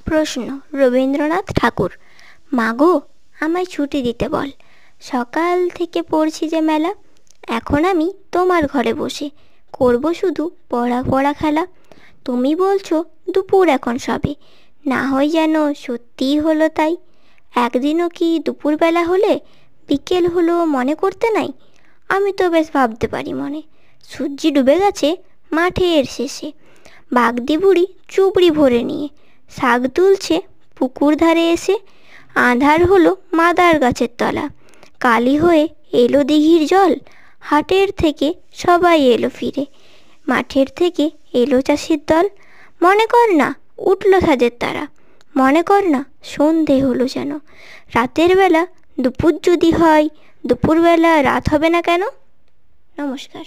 প্রশ্ন, রবীন্দ্রনাথ ঠাকুর। মাগো, আমায় ছুটি দিতে বল, সকাল থেকে পড়ছি যে মেলা। এখন আমি তোমার ঘরে বসে করব শুধু পড়া পড়া খেলা। তুমি বলছো দুপুর এখন সবে, না হয় যেন সত্যিই হলো তাই। একদিনও কি দুপুরবেলা হলে বিকেল হলো মনে করতে নাই? আমি তো বেশ ভাবতে পারি মনে, সূর্য ডুবে গেছে মাঠের শেষে। বাগদি বুড়ি চুবড়ি ভরে নিয়ে শাক তুলছে পুকুর ধারে এসে। আঁধার হলো মাদার গাছের তলা, কালি হয়ে এলো দিঘির জল। হাটের থেকে সবাই এলো ফিরে, মাঠের থেকে এলো চাষির দল। মনে কর না উঠল সাজের তারা, মনে কর না সন্ধে হলো যেন। রাতের বেলা দুপুর যদি হয়, দুপুরবেলা রাত হবে না কেন? নমস্কার।